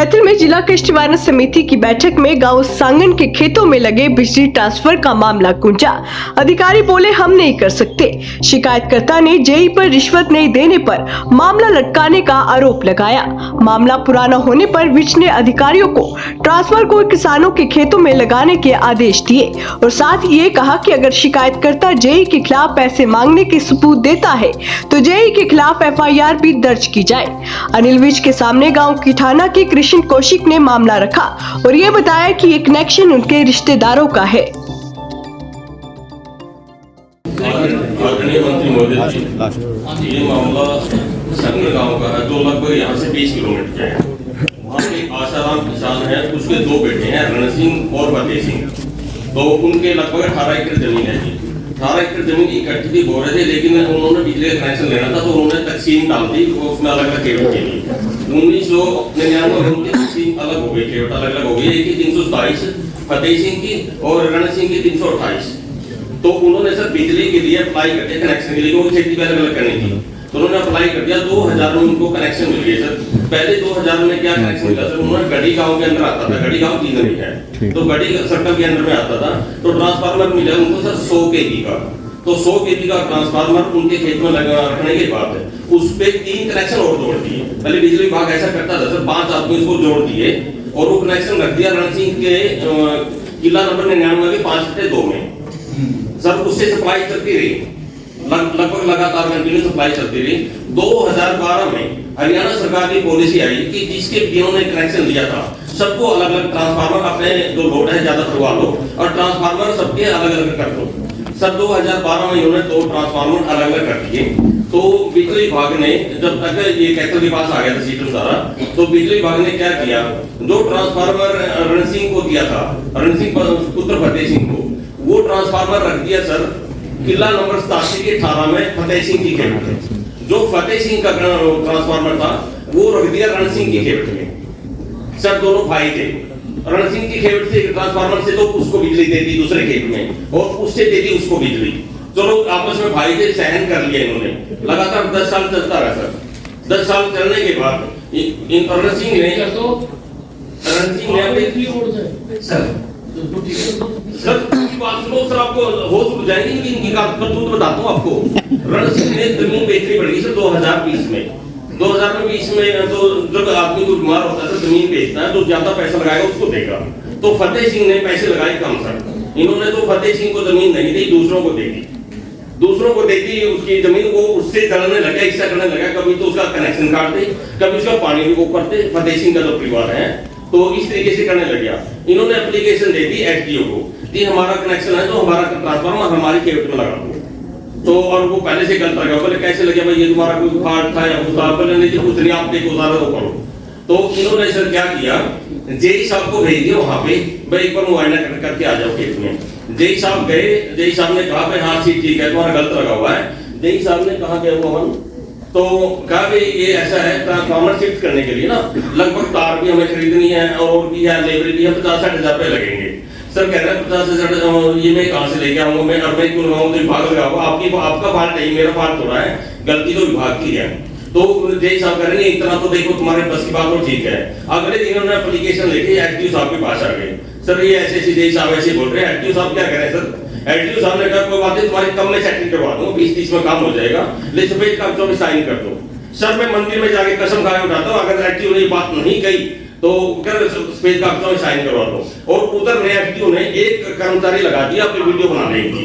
कैथल में जिला कृषि निवारण समिति की बैठक में गांव सांगन के खेतों में लगे बिजली ट्रांसफर का मामला गूंजा। अधिकारी बोले हम नहीं कर सकते। शिकायतकर्ता ने जेई पर रिश्वत नहीं देने पर मामला लटकाने का आरोप लगाया। मामला पुराना होने पर विज ने अधिकारियों को ट्रांसफर को किसानों के खेतों में लगाने के आदेश दिए और साथ ही ये कहा कि अगर शिकायतकर्ता जेई के खिलाफ पैसे मांगने की सबूत देता है तो जेई के खिलाफ FIR भी दर्ज की जाए। अनिल विज के सामने गाँव कीठाना के कृष्ण कौशिक ने मामला रखा और ये बताया कि ये कनेक्शन उनके रिश्तेदारों का है। आदरणीय मंत्री महोदय जी, ये मामला संगन गांव का है जो लगभग यहाँ से 20 किलोमीटर का है। वहाँ पे आसाराम किसान है, उसके 2 बेटे हैं, रण सिंह और फतेह सिंह। तो उनके लगभग 18 एकड़ जमीन है जी। 18 एकड़ जमीन इकट्ठी भी हो रहे थे, लेकिन उन्होंने बिजली का कनेक्शन लेना था तो उन्होंने तकसीम डाल दी उसमें अलग अलग केवट के लिए। 1999 में उनकी तकसीम अलग हो गई, केवट अलग अलग हो गई। एक की 327 फतेह सिंह की और रण सिंह की 328। तो उन्होंने सर बिजली के लिए अप्लाई कर दिया कनेक्शन के लिए, वो खेती भी अलग अलग करनी थी तो उन्होंने अप्लाई कर दिया। 2000 में उनको कनेक्शन मिल गया सर। पहले 2000 में क्या कनेक्शन मिला सर, उन्होंने गढ़ी गांव के अंदर आता था, गढ़ी गांव 3 नहीं है तो गढ़ी सर्कल के अंदर में आता था। तो ट्रांसफार्मर मिला उनको सर 100 kV का। तो 100 kV का ट्रांसफार्मर उनके खेत में लगा रखने के बाद उस पे 3 कनेक्शन और जोड़ दिए। पहले बिजली विभाग ऐसा करता था सर, 5 आदमी उसको जोड़ दिए और वो कनेक्शन रख दिया रण सिंह के किला नंबर 99 के 5/2 में। सर उससे सप्लाई चलती रही, लगभग लगातार कंटिन्यू सप्लाई चलती रही। 2012 में हरियाणा सरकार की पॉलिसी आई कि जिसके जिन्होंने कनेक्शन लिया था सबको अलग अलग ट्रांसफार्मर अपने जो लोड है ज्यादा करवा लो और ट्रांसफार्मर सबके अलग अलग कर दो। सर 2012 में इन्होंने 2 ट्रांसफार्मर अलग अलग कर दिए। तो बिजली विभाग ने जब तक ये कैथल के पास आ गया था सीटू सारा, तो बिजली विभाग ने क्या किया, जो ट्रांसफार्मर रण सिंह को दिया था, रण सिंह पुत्र फतेह सिंह को, वो ट्रांसफार्मर रख दिया सर किला नंबर 87 के 18 में फतेह सिंह की खेत में। जो फतेह सिंह का ट्रांसफार्मर था वो रख दिया रण सिंह की खेत में। सर दोनों भाई थे, रण सिंह की खेत से ट्रांसफार्मर से तो उसको बिजली दे दी दूसरे खेत में और उससे दे दी उसको बिजली। चलो आपस में भाई थे, सहन कर लिया इन्होंने। लगातार 10 साल चलता रहा सर। 10 साल चलने के बाद रण सिंह ने सर बात सुनो सर, आपको होश उड़ जाएगी कि इनकी करतूत बताता हूँ आपको। रण सिंह ने जमीन बेचनी पड़ी सर 2020 में। 2020 में तो जब आदमी को बीमार होता है तो जमीन बेचता है तो ज्यादा पैसा लगाएगा उसको देगा। तो फतेह सिंह ने पैसे लगाए कम सर। इन्होंने तो फतेह सिंह को जमीन नहीं दी, दूसरों को दे दी। दूसरों को दे दी उसकी जमीन को, उससे चलने लगा, हिस्सा करने लगा। कभी तो उसका कनेक्शन काट दे, कभी उसका पानी भी वो करते। फतेह सिंह का जो परिवार है तो इस तरीके से करने लग गया। इन्होंने एप्लीकेशन दे दी SDO को कि हमारा कनेक्शन है तो हमारा ट्रांसफार्मर हमारी खेत में लगा दो। तो और वो पहले से गलत लगा, बोले कैसे लगे भाई, ये तुम्हारा कोई फाल्ट था या कुछ था? बोले नहीं कुछ नहीं, आप देखो सारा वो करो। तो इन्होंने सर क्या किया, जेई साहब को भेज दिया वहां पे, भाई एक बार मुआयना करके आ जाओ खेत में। जेई साहब गए, जेई साहब ने कहा भाई हाँ ठीक है तुम्हारा गलत लगा हुआ है। जेई साहब ने कहा गया वो तो कहा भाई ये ऐसा है, ट्रांसफार्मर शिफ्ट करने के लिए ना लगभग तार भी हमें खरीदनी है और भी है, लेबर भी है, 50-60 हजार रुपए लगेंगे। सर कह रहे हैं 50,000 ये मैं कहाँ से लेके आऊंगा, मैं और मैं क्यों लगाऊं, तो विभाग लगाऊंगा। आपका फाल्ट नहीं, मेरा फाल्ट थोड़ा है, गलती तो विभाग की है। तो जेई साहब कह रहे हैं इतना तो देखो तुम्हारे बस की बात तो ठीक है। अगले दिन उन्होंने एप्लीकेशन लेके SDO साहब के पास आ गए। सर ये ऐसे जेई साहब ऐसे बोल रहे हैं। SDO साहब क्या कह रहे हैं सर, SDO साहब ने कहा कोई बात नहीं, तुम्हारी कम में सेटिंग करवा दूं, 20-30 में काम हो जाएगा, ले सफेद कागजों में साइन कर दो। सर मैं मंदिर में जाके कसम खाए उठाता हूं, अगर SDO ने ये बात नहीं कही तो कर सफेद कागजों में साइन करवा दो। और उधर ने SDO ने एक कर्मचारी लगा दिया अपनी वीडियो बनाने की,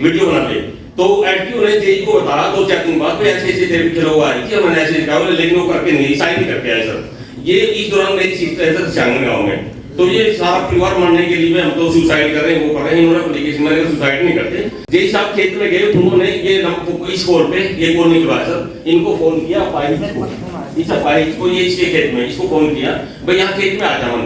वीडियो बनाने। तो SDO ने जेई को बताया 2 चेकिंग बाद में ऐसे तेरे पीछे लोग आ रही थी, मैंने ऐसे कहा, लेकिन वो करके नहीं साइन नहीं करके आए सर। ये इस दौरान मेरी सीट है सर सांगन गांव में। तो ये सारा परिवार मरने के लिए हम तो सुसाइड कर रहे हैं, वो कर रहे हैं। इन्होंने एप्लीकेशन में सुसाइड नहीं करते। जेई साहब खेत में गए, उन्होंने ये इस फोन पे ये फोन नहीं करवाया सर, इनको फोन किया अपाहिज को, इस अपाहिज को, ये इसके खेत में इसको फोन किया भाई यहाँ खेत में आ जाओ।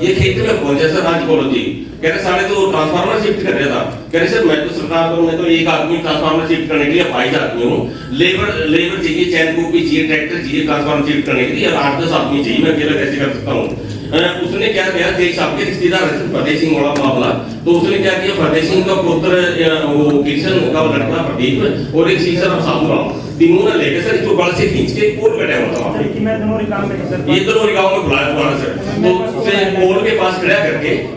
ये खेत में पहुंचे सर, आज बोलो जी कह रहे साढ़े तो ट्रांसफार्मर शिफ्ट कर रहा था। कह रहे सर मैं तो सरकार को, मैं तो एक आदमी ट्रांसफार्मर शिफ्ट करने के लिए अपाहिज आदमी हूँ, लेबर चाहिए, चैन को भी चाहिए, ट्रैक्टर चाहिए ट्रांसफार्मर शिफ्ट करने के लिए, 8-10 आदमी चाहिए, मैं अकेला कैसे कर सकता हूँ। उसने क्या किया, जेई साहब के रिश्तेदार है फतेह सिंह वाला मामला, तो उसने क्या किया, फतेह सिंह का पुत्र वो किशन का लड़का प्रदीप और एक सीसर साहू राम, तीनों ने लेकर सर इसको बल से खींच के कोर्ट बैठा हुआ था। ये दोनों गांव में बुलाया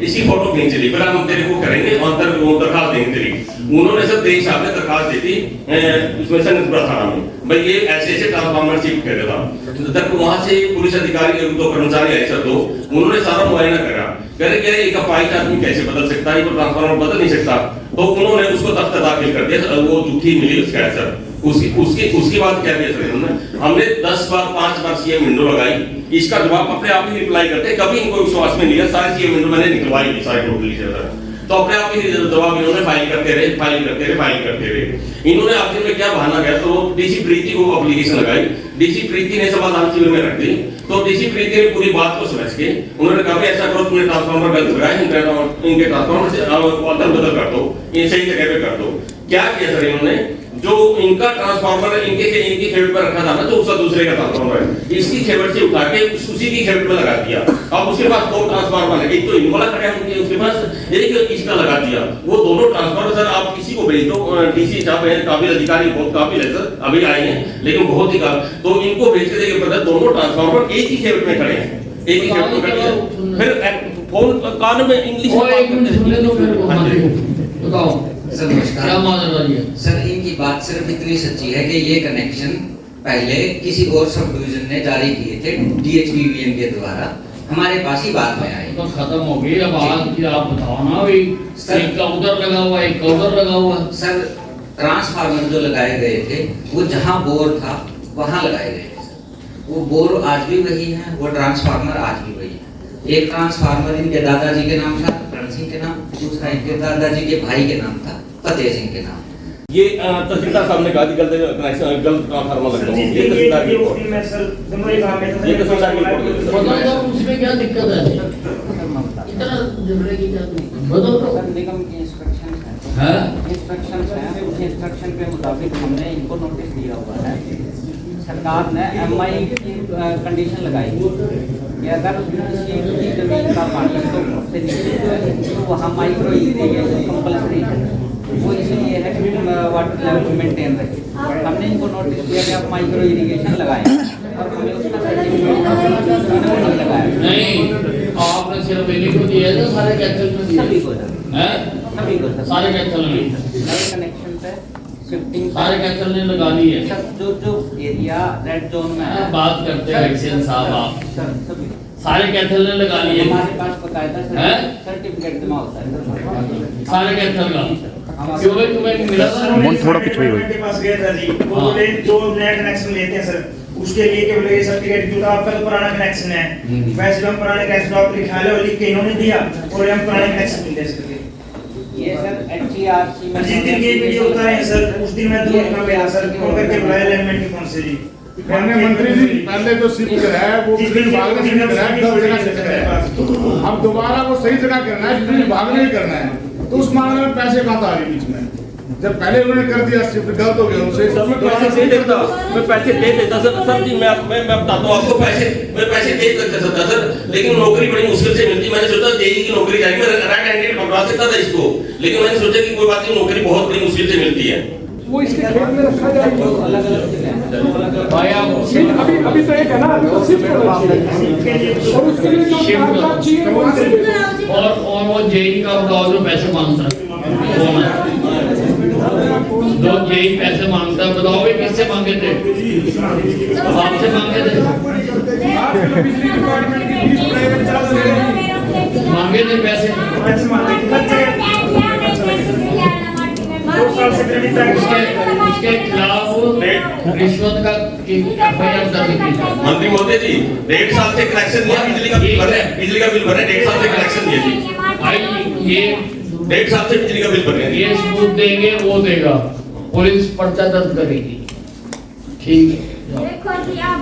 इसकी फोटो खींच ली, फिर हम तेरे को करेंगे और दरखास्त देंगे तेरी। उन्होंने सब देश साहब ने दरखास्त दी थी इसमें संगतपुरा थाना में, भाई ये ऐसे ऐसे ट्रांसफार्मर शिफ्ट कर रहा था। तक वहां से पुलिस अधिकारी दो कर्मचारी आए सर, दो उन्होंने सारा मुआयना करा, कह रहे एक अपाहिज आदमी कैसे बदल सकता है, ये तो ट्रांसफार्मर बदल नहीं सकता। तो उन्होंने उसको दफ्तर दाखिल कर दिया, वो झूठी मिली उसका सर। उसकी बात क्या किया सर इन्होंने, हमने 10 बार 5 बार सीएम विंडो लगाई, इसका जवाब अपने आप ही रिप्लाई करते, कभी इनको विश्वास में लिया, सारी सीएम विंडो मैंने निकलवाई थी सारी टोटली सर। तो अपने आप ही जवाब इन्होंने फाइल करते रहे। इन्होंने आखिर में क्या बहाना किया, तो डीसी प्रीति को एप्लीकेशन लगाई, डीसी प्रीति ने समाधान शिविर में रख दी। तो डीसी प्रीति ने पूरी बात को समझ के उन्होंने कहा ऐसा करो, तुमने ट्रांसफार्मर गलत लगाया, इनके ट्रांसफार्मर से अदल बदल कर दो, ये सही जगह पे कर दो। क्या किया सर इन्होंने, जो इनका ट्रांसफार्मर इनकी खेवट पर रखा था ना, तो उसका दूसरे का ट्रांसफार्मर है, इसकी खेवट से उठा के उसी की खेवट में लगा दिया। अब उसके पास 2 ट्रांसफार्मर है, एक तो इन वाला खड़ा है उनके उसके पास, एक इसका लगा दिया। वो दोनों ट्रांसफार्मर सर आप किसी को भेज दो, डीसी साहब है काबिल अधिकारी, बहुत काबिल है सर, अभी आए हैं लेकिन बहुत ही तो इनको भेज के देखिए पता दोनों ट्रांसफार्मर एक ही खेवट में खड़े हैं, एक ही खेवट में खड़े हैं। फिर फोन कान में इंग्लिश बताओ सर नमस्कार। क्या माजरा है सर इनकी बात सिर्फ इतनी सच्ची है कि ये कनेक्शन पहले किसी और सब डिवीजन ने जारी किए थे DHBVN के द्वारा, हमारे पास ही बाद में आए तो खत्म हो गई। अब आज की आप बताओ ना भाई, एक का उधर लगा हुआ, एक का उधर लगा हुआ। सर ट्रांसफार्मर जो लगाए गए थे वो जहां बोर था वहां लगाए गए थे सर। वो बोर आज भी वही है, वो ट्रांसफार्मर आज भी वही है। एक ट्रांसफार्मर इनके दादाजी के नाम था, करण सिंह के नाम, दूसरा इनके दादाजी के भाई के नाम था, फतेह सिंह के नाम। ये तहसीलदार साहब ने कहा कि गलत ट्रांसफार्मर लगा, ये तहसीलदार की रिपोर्ट, ये तहसीलदार की रिपोर्ट। बदल दो, उसमें क्या दिक्कत है? इतना झगड़े की क्या बदल दो। निगम की इंस्ट्रक्शन है, इंस्ट्रक्शन है, उस इंस्ट्रक्शन के मुताबिक हमने इनको नोटिस दिया हुआ है। सरकार ने MI की कंडीशन लगाई कि अगर किसी की जमीन का पानी तो से नीचे तो वहाँ माइक्रो इरिगेशन कंपल्सरी है, वो इसलिए है कि वाटर लेवल मेंटेन रहे। हमने इनको नोटिस दिया कि आप माइक्रो इरिगेशन लगाएं और हमें उसका सर्टिफिकेट नहीं लगाया। नहीं, आपने सिर्फ इन्हीं को दिया है, सारे कैंसिल में दिया सभी को है, सभी को सर, सारे कैंसिल में नए कनेक्शन पे शिफ्टिंग सारे कैंसिल ने लगा दी है। सर जो एरिया रेड जोन में है, बात करते हैं एक्शन साहब, आप सर सभी सारे कैंसिल ने लगा लिए, हमारे पास बकायदा हैं? सर्टिफिकेट जमा होता है सारे कैंसिल का। क्यों भाई तुम्हें मिला था? थोड़ा पीछे हुई के पास गया था जी, वो बोले जो नया कनेक्शन लेते हैं सर उसके लिए केवल ये सर्टिफिकेट जो आपका तो पुराना कनेक्शन है, वैसे हम पुराने कनेक्शन आप लिखा लो, लिख के इन्होंने दिया और हम पुराने कनेक्शन मिल दे सकते। ये सर HERC में जिस दिन ये वीडियो उतारे हैं सर उस दिन मैं दो दिन में सर कॉल करके बुलाया अलाइनमेंट की कौन से जी माननीय मंत्री जी, पहले जो शिफ्ट कराया वो बिजली विभाग ने शिफ्ट कराया, 10 जगह शिफ्ट कराया। अब दोबारा वो सही जगह करना है, बिजली विभाग ने करना है, तो उस मामले में पैसे कहाँ आ रहे बीच में? जब पहले उन्होंने कर दिया शिफ्ट गलत हो गया उनसे। सर मैं पैसे दे देता, मैं पैसे दे देता सर जी, मैं बताता हूँ आपको, मैं पैसे दे सकता सर, लेकिन नौकरी बड़ी मुश्किल से मिलती। मैंने सोचा जेई की नौकरी जाएगी, मैं राइट हैंडेड पकड़ा सकता था इसको, लेकिन मैंने सोचा कि कोई बात नहीं, नौकरी बहुत बड़ी मुश्किल से मिलती है। वो इसके खेत में रखा जाएगा। अलग अलग जगह भाई आप अभी तो एक है ना, अभी तो शिफ्ट होना चाहिए और उसके लिए जो कागजात चाहिए वो हासिल भी और वो जेई का बताओ जो पैसे मांगता है, कौन है? जो जेई पैसे मांगता है बताओ भाई किससे मांगे थे? आपसे मांगे थे? बिजली डिपार्टमेंट की फीस प्राइवेट चला सकते मांगे थे पैसे? उसके खिलाफ रिश्वत का FIR दर्ज की जाए। मंत्री महोदय जी 1.5 साल से कनेक्शन दिया, बिजली का बिल भर रहे हैं, बिजली का बिल भर रहे हैं, 1.5 साल से कनेक्शन दिया जी, भाई ये 1.5 साल से बिजली का बिल भर रहे हैं। ये सबूत देंगे, वो देगा, पुलिस पर्चा दर्ज करेगी, ठीक है। देखो जी आप